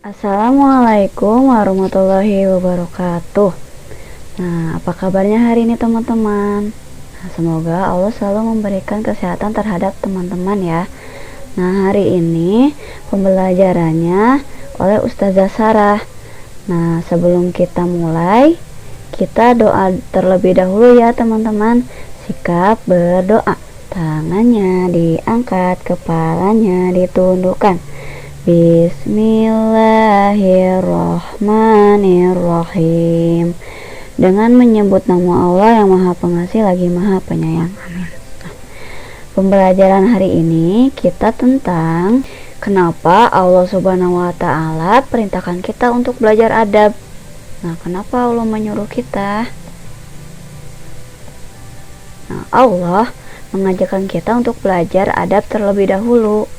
Assalamualaikum warahmatullahi wabarakatuh. Nah, apa kabarnya hari ini teman-teman? Nah, semoga Allah selalu memberikan kesehatan terhadap teman-teman ya. Nah, hari ini pembelajarannya oleh Ustazah Sarah. Nah, sebelum kita mulai, kita doa terlebih dahulu ya teman-teman. Sikap berdoa. Tangannya diangkat, kepalanya ditundukkan. Bismillahirrohmanirrohim. Dengan menyebut nama Allah yang Maha Pengasih lagi Maha Penyayang. Amin. Pembelajaran hari ini kita tentang kenapa Allah Subhanahu wa Ta'ala perintahkan kita untuk belajar adab. Nah, kenapa Allah menyuruh kita? Nah, Allah mengajarkan kita untuk belajar adab terlebih dahulu.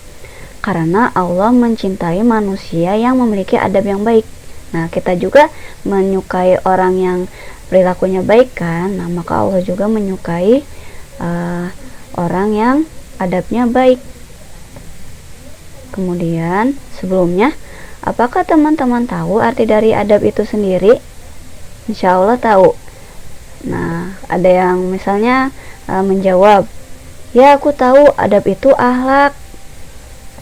Karena Allah mencintai manusia yang memiliki adab yang baik. Nah, kita juga menyukai orang yang perilakunya baik kan. Nah, maka Allah juga menyukai orang yang adabnya baik. Kemudian, sebelumnya, apakah teman-teman tahu arti dari adab itu sendiri? Insya Allah tahu. Nah, ada yang misalnya menjawab, ya aku tahu adab itu akhlak.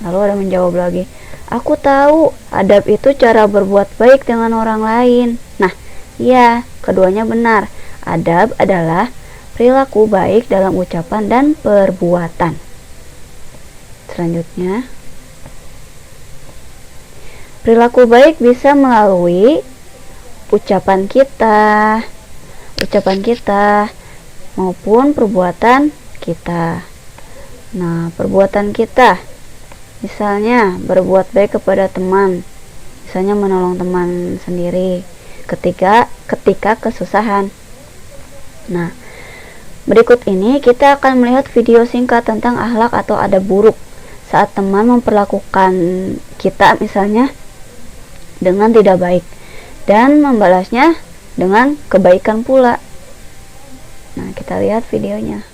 Lalu ada menjawab lagi, aku tahu adab itu cara berbuat baik dengan orang lain. Nah, iya, keduanya benar. Adab adalah perilaku baik dalam ucapan dan perbuatan. Selanjutnya, perilaku baik bisa melalui ucapan kita maupun perbuatan kita. Nah, perbuatan kita misalnya berbuat baik kepada teman, misalnya menolong teman sendiri ketika kesusahan. Nah, berikut ini kita akan melihat video singkat tentang akhlak atau adab buruk saat teman memperlakukan kita misalnya dengan tidak baik dan membalasnya dengan kebaikan pula. Nah, kita lihat videonya.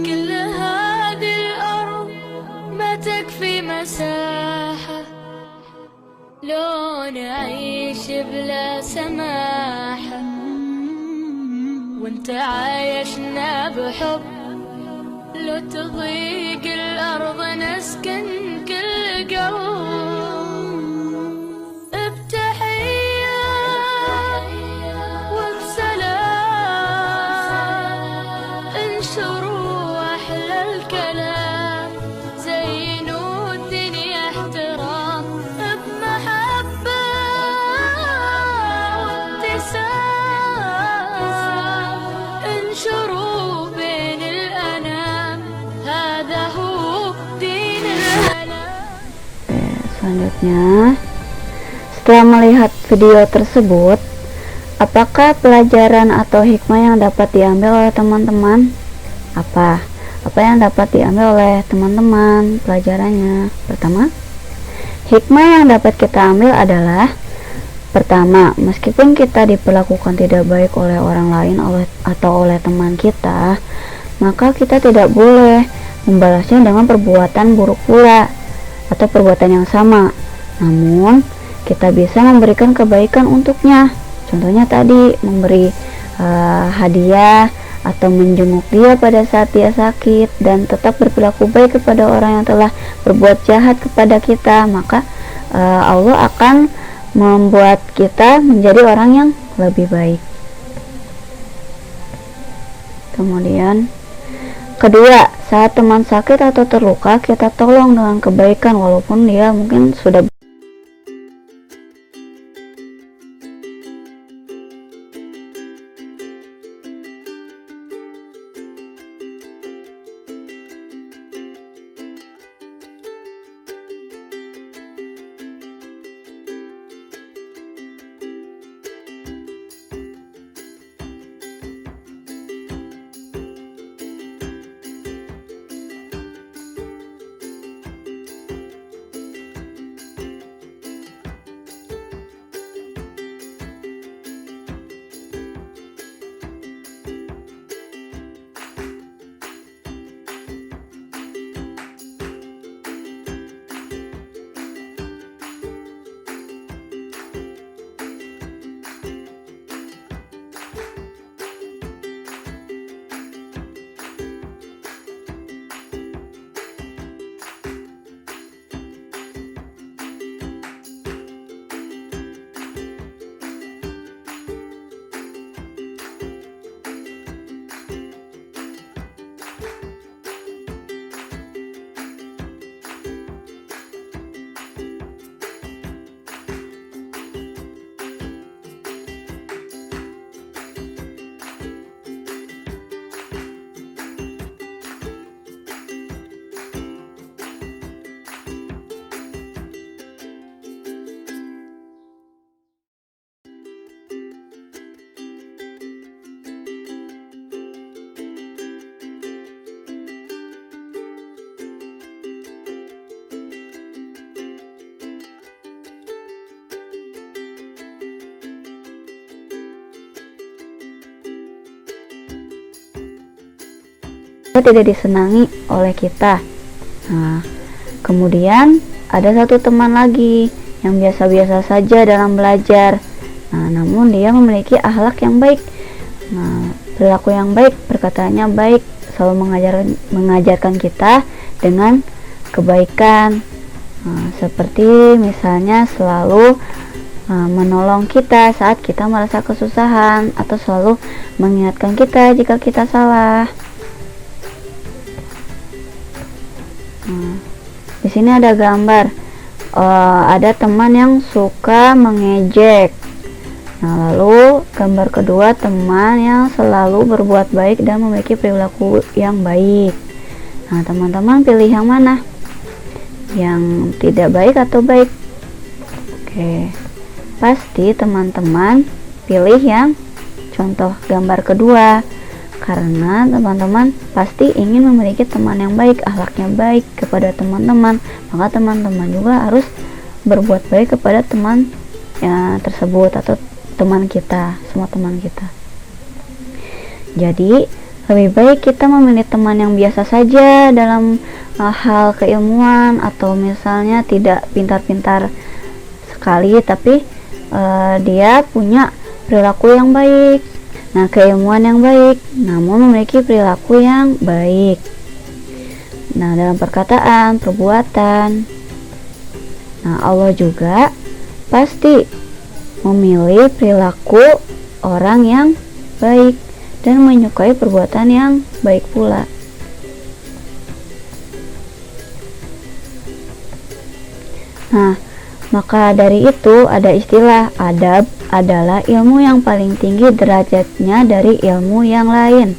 كل هذه الأرض ما تكفي مساحة لو نعيش بلا سماحة وانت عايشنا بحب لو تضيق الأرض نسكن كل قلب Selanjutnya, setelah melihat video tersebut, apakah pelajaran atau hikmah yang dapat diambil oleh teman-teman? Apa yang dapat diambil oleh teman-teman pelajarannya? Pertama, hikmah yang dapat kita ambil adalah pertama, meskipun kita diperlakukan tidak baik oleh orang lain atau oleh teman kita, maka kita tidak boleh membalasnya dengan perbuatan buruk pula atau perbuatan yang sama. Namun, kita bisa memberikan kebaikan untuknya. Contohnya tadi, memberi hadiah atau menjenguk dia pada saat dia sakit dan tetap berperilaku baik kepada orang yang telah berbuat jahat kepada kita. Maka Allah akan membuat kita menjadi orang yang lebih baik. Kemudian, kedua, saat teman sakit atau terluka, kita tolong dengan kebaikan walaupun dia mungkin sudah tidak disenangi oleh kita. Nah, kemudian ada satu teman lagi yang biasa-biasa saja dalam belajar. Nah, namun dia memiliki akhlak yang baik. Nah, perilaku yang baik, perkataannya baik, selalu mengajarkan kita dengan kebaikan. Nah, seperti misalnya selalu menolong kita saat kita merasa kesusahan, atau selalu mengingatkan kita jika kita salah. Di sini ada gambar, ada teman yang suka mengejek. Nah, lalu gambar kedua, teman yang selalu berbuat baik dan memiliki perilaku yang baik. Nah, teman-teman pilih yang mana? Yang tidak baik atau baik? Oke, pasti teman-teman pilih yang contoh gambar kedua, karena teman-teman pasti ingin memiliki teman yang baik, akhlaknya baik kepada teman-teman. Maka teman-teman juga harus berbuat baik kepada teman tersebut, atau teman kita, semua teman kita. Jadi lebih baik kita memilih teman yang biasa saja dalam hal keilmuan, atau misalnya tidak pintar-pintar sekali, tapi dia punya perilaku yang baik, nah keilmuan yang baik, namun memiliki perilaku yang baik. Nah, dalam perkataan, perbuatan. Nah, Allah juga pasti memilih perilaku orang yang baik dan menyukai perbuatan yang baik pula. Nah, maka dari itu ada istilah adab adalah ilmu yang paling tinggi derajatnya dari ilmu yang lain.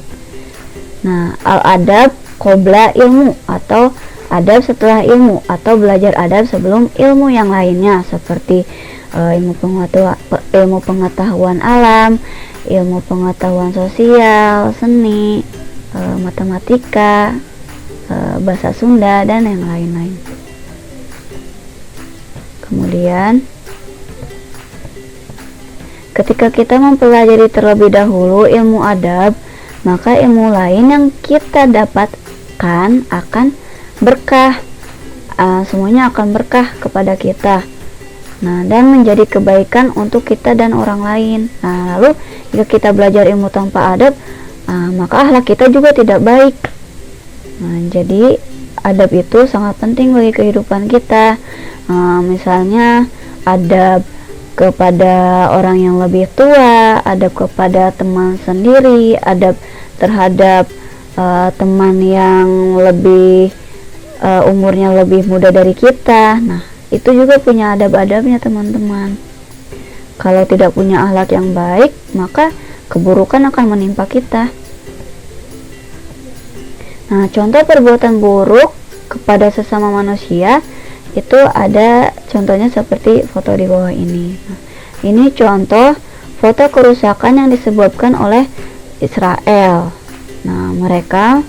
Nah, al-adab qabla ilmu, atau adab setelah ilmu, atau belajar adab sebelum ilmu yang lainnya, seperti ilmu pengetahuan alam, ilmu pengetahuan sosial, seni, matematika, bahasa Sunda, dan yang lain-lain. Kemudian ketika kita mempelajari terlebih dahulu ilmu adab, maka ilmu lain yang kita dapatkan akan berkah. Semuanya akan berkah kepada kita. Nah, dan menjadi kebaikan untuk kita dan orang lain. Nah, lalu jika kita belajar ilmu tanpa adab, maka akhlak kita juga tidak baik. Nah, jadi adab itu sangat penting bagi kehidupan kita. Misalnya adab kepada orang yang lebih tua, adab kepada teman sendiri, adab terhadap teman yang lebih umurnya lebih muda dari kita. Nah, itu juga punya adab-adabnya, teman-teman. Kalau tidak punya akhlak yang baik, maka keburukan akan menimpa kita. Nah, contoh perbuatan buruk kepada sesama manusia itu ada contohnya seperti foto di bawah ini. Nah, ini contoh foto kerusakan yang disebabkan oleh Israel. Nah, mereka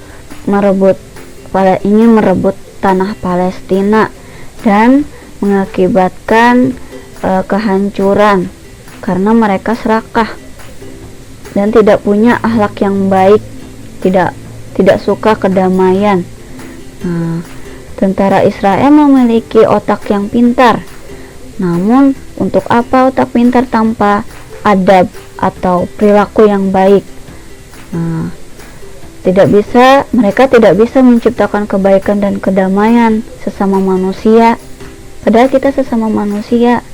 ingin merebut tanah Palestina dan mengakibatkan kehancuran karena mereka serakah dan tidak punya akhlak yang baik, tidak suka kedamaian. Nah, tentara Israel memiliki otak yang pintar, namun untuk apa otak pintar tanpa adab atau perilaku yang baik? Nah, mereka tidak bisa menciptakan kebaikan dan kedamaian sesama manusia. Padahal kita sesama manusia.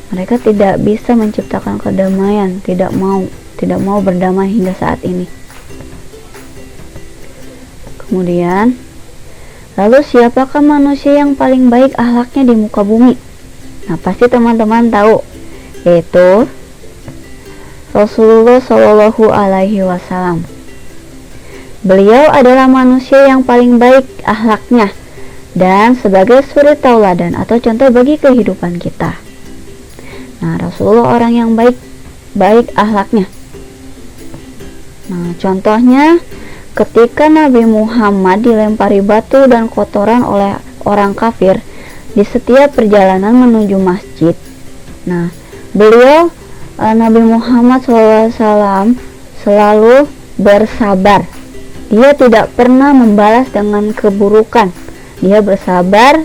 Mereka tidak bisa menciptakan kedamaian, tidak mau berdamai hingga saat ini. Kemudian, lalu siapakah manusia yang paling baik akhlaknya di muka bumi? Nah, pasti teman-teman tahu, yaitu Rasulullah Shallallahu Alaihi Wasallam. Beliau adalah manusia yang paling baik akhlaknya dan sebagai suri tauladan atau contoh bagi kehidupan kita. Nah, Rasulullah orang yang baik akhlaknya. Nah, contohnya ketika Nabi Muhammad dilempari batu dan kotoran oleh orang kafir di setiap perjalanan menuju masjid. Nah, beliau Nabi Muhammad SAW selalu bersabar Dia tidak pernah membalas dengan keburukan. Dia bersabar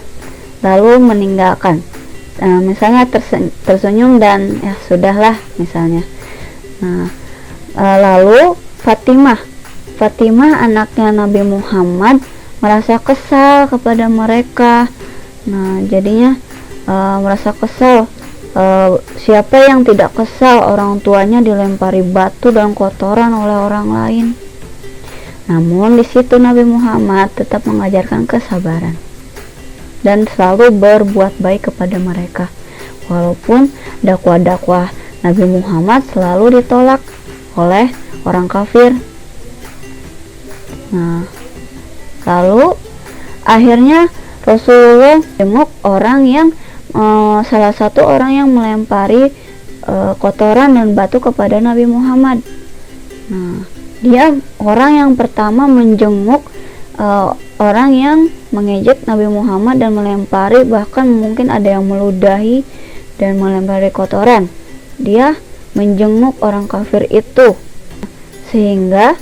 lalu meninggalkan. Misalnya tersenyum dan ya sudahlah misalnya. Lalu Fatimah anaknya Nabi Muhammad merasa kesal kepada mereka. Jadinya merasa kesal. Siapa yang tidak kesal orang tuanya dilempari batu dan kotoran oleh orang lain? Namun di situ Nabi Muhammad tetap mengajarkan kesabaran dan selalu berbuat baik kepada mereka, walaupun dakwah-dakwah Nabi Muhammad selalu ditolak oleh orang kafir. Lalu akhirnya Rasulullah jenguk orang yang salah satu orang yang melempari kotoran dan batu kepada Nabi Muhammad. Dia orang yang pertama menjenguk orang yang mengejek Nabi Muhammad dan melempari, bahkan mungkin ada yang meludahi dan melempari kotoran. Dia menjenguk orang kafir itu, sehingga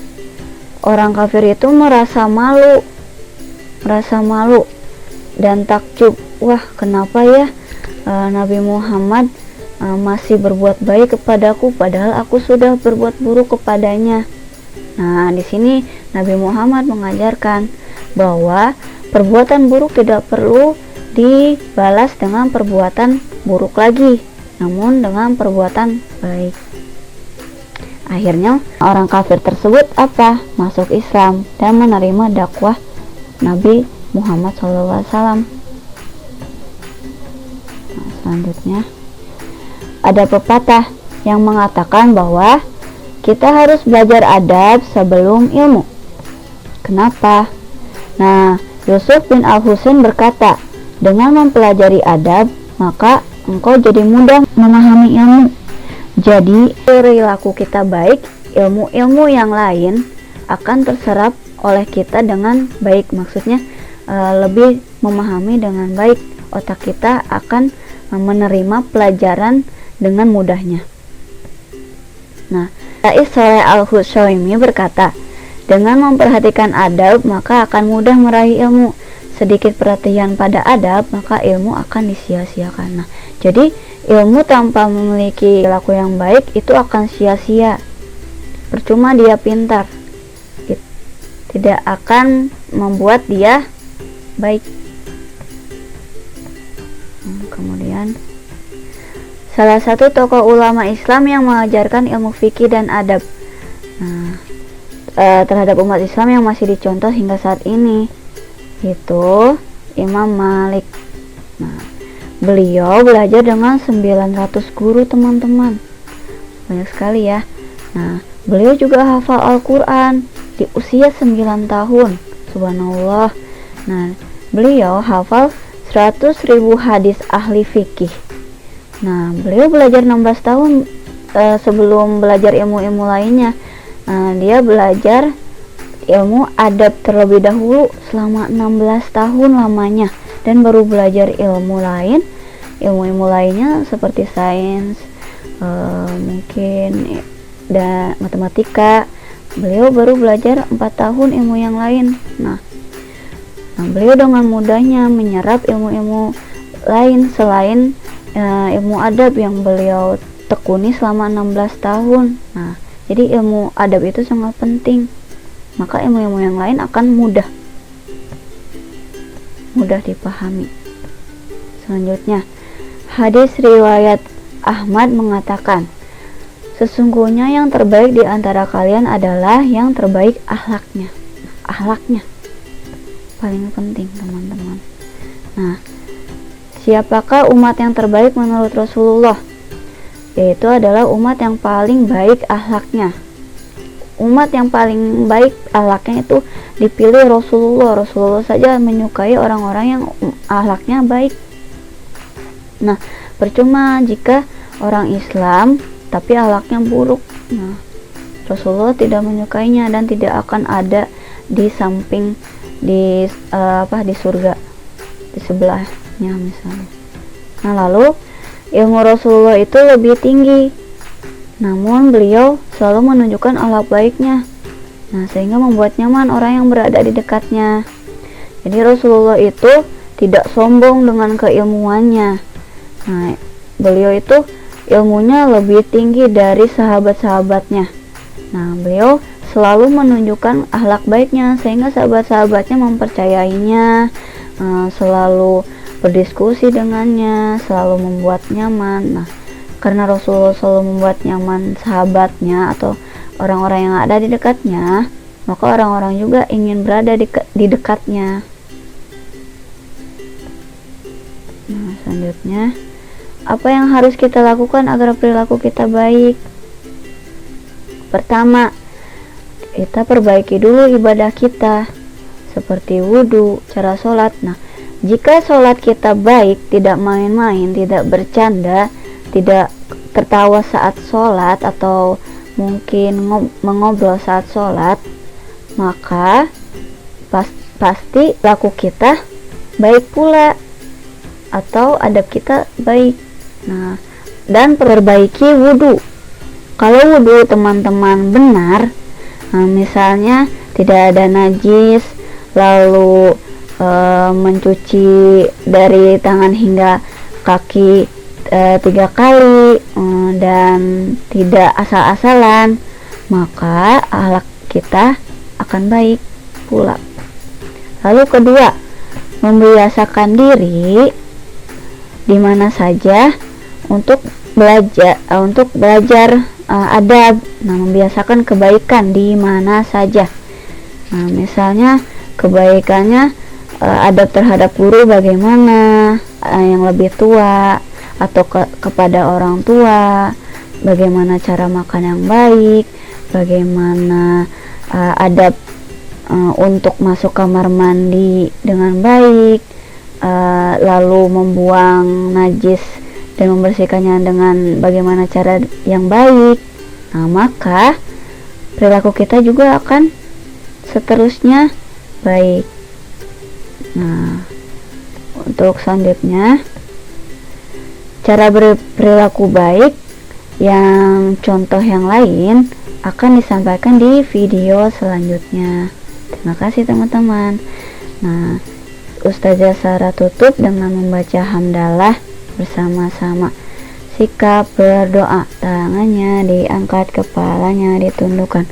orang kafir itu merasa malu dan takjub. Wah, kenapa ya Nabi Muhammad masih berbuat baik kepadaku padahal aku sudah berbuat buruk kepadanya. Di sini Nabi Muhammad mengajarkan bahwa perbuatan buruk tidak perlu dibalas dengan perbuatan buruk lagi, namun dengan perbuatan baik. Akhirnya orang kafir tersebut masuk Islam dan menerima dakwah Nabi Muhammad SAW. Selanjutnya ada pepatah yang mengatakan bahwa kita harus belajar adab sebelum ilmu. Kenapa? Yusuf bin Al-Husain berkata, dengan mempelajari adab, maka engkau jadi mudah memahami ilmu. Jadi, perilaku kita baik, ilmu-ilmu yang lain akan terserap oleh kita dengan baik. Maksudnya, lebih memahami dengan baik. Otak kita akan menerima pelajaran dengan mudahnya. Syekh Shaleh Al-Hutsyaimi berkata, dengan memperhatikan adab maka akan mudah meraih ilmu. Sedikit perhatian pada adab maka ilmu akan disia-siakan. Jadi ilmu tanpa memiliki perilaku yang baik itu akan sia-sia. Percuma dia pintar, tidak akan membuat dia baik. Kemudian salah satu tokoh ulama Islam yang mengajarkan ilmu fikih dan adab terhadap umat Islam yang masih dicontoh hingga saat ini, itu Imam Malik. Beliau belajar dengan 900 guru, teman-teman. Banyak sekali ya. Beliau juga hafal Al-Quran di usia 9 tahun. Subhanallah. Beliau hafal 100.000 hadis ahli fikih. Beliau belajar 16 tahun sebelum belajar ilmu-ilmu lainnya. Dia belajar ilmu adab terlebih dahulu selama 16 tahun lamanya, dan baru belajar ilmu lainnya seperti sains, mungkin dan matematika. Beliau baru belajar 4 tahun ilmu yang lain. Beliau dengan mudahnya menyerap ilmu-ilmu lain selain ilmu adab yang beliau tekuni selama 16 tahun. Jadi ilmu adab itu sangat penting, maka ilmu-ilmu yang lain akan mudah dipahami. Selanjutnya, hadis riwayat Ahmad mengatakan, sesungguhnya yang terbaik di antara kalian adalah yang terbaik akhlaknya. Akhlaknya paling penting, teman-teman. Siapakah umat yang terbaik menurut Rasulullah? Yaitu adalah umat yang paling baik akhlaknya. Umat yang paling baik akhlaknya itu dipilih Rasulullah. Rasulullah saja menyukai orang-orang yang akhlaknya baik. Percuma jika orang Islam tapi akhlaknya buruk. Rasulullah tidak menyukainya dan tidak akan ada di samping di surga, di sebelahnya misalnya. Lalu ilmu Rasulullah itu lebih tinggi, namun beliau selalu menunjukkan akhlak baiknya. Nah, sehingga membuat nyaman orang yang berada di dekatnya. Jadi Rasulullah itu tidak sombong dengan keilmuannya. Nah, beliau itu ilmunya lebih tinggi dari sahabat-sahabatnya. Nah, beliau selalu menunjukkan akhlak baiknya sehingga sahabat-sahabatnya mempercayainya, selalu berdiskusi dengannya, selalu membuat nyaman. Nah, karena Rasulullah selalu membuat nyaman sahabatnya atau orang-orang yang ada di dekatnya, maka orang-orang juga ingin berada di dekatnya. Nah, selanjutnya, apa yang harus kita lakukan agar perilaku kita baik? Pertama, kita perbaiki dulu ibadah kita, seperti wudhu, cara sholat. Nah, jika sholat kita baik, tidak main-main, tidak bercanda, tidak tertawa saat sholat, atau mungkin mengobrol saat sholat, maka pasti laku kita baik pula, atau adab kita baik. Nah, dan perbaiki wudhu. Kalau wudhu teman-teman benar, misalnya tidak ada najis, lalu mencuci dari tangan hingga kaki 3 kali, dan tidak asal-asalan, maka akhlak kita akan baik pula. Lalu kedua, membiasakan diri di mana saja untuk belajar adab. Nah, membiasakan kebaikan di mana saja. Nah, misalnya kebaikannya adab terhadap guru bagaimana, yang lebih tua, atau kepada orang tua, bagaimana cara makan yang baik, bagaimana adab untuk masuk kamar mandi dengan baik, lalu membuang najis dan membersihkannya dengan bagaimana cara yang baik. Nah, maka perilaku kita juga akan seterusnya baik. Nah, untuk selanjutnya, cara berperilaku baik yang contoh yang lain akan disampaikan di video selanjutnya. Terima kasih teman-teman. Nah, Ustazah Sarah tutup dengan membaca hamdalah bersama-sama. Sikap berdoa, tangannya diangkat, kepalanya ditundukkan.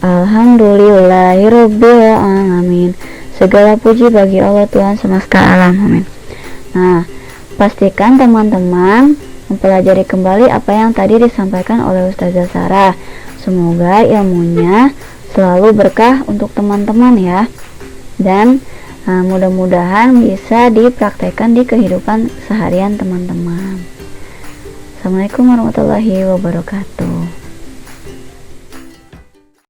Alhamdulillahirabbil alamin. Segala puji bagi Allah Tuhan semesta alam. Amin. Nah, pastikan teman-teman mempelajari kembali apa yang tadi disampaikan oleh Ustazah Sarah. Semoga ilmunya selalu berkah untuk teman-teman ya. Dan mudah-mudahan bisa dipraktekkan di kehidupan seharian teman-teman. Assalamualaikum warahmatullahi wabarakatuh.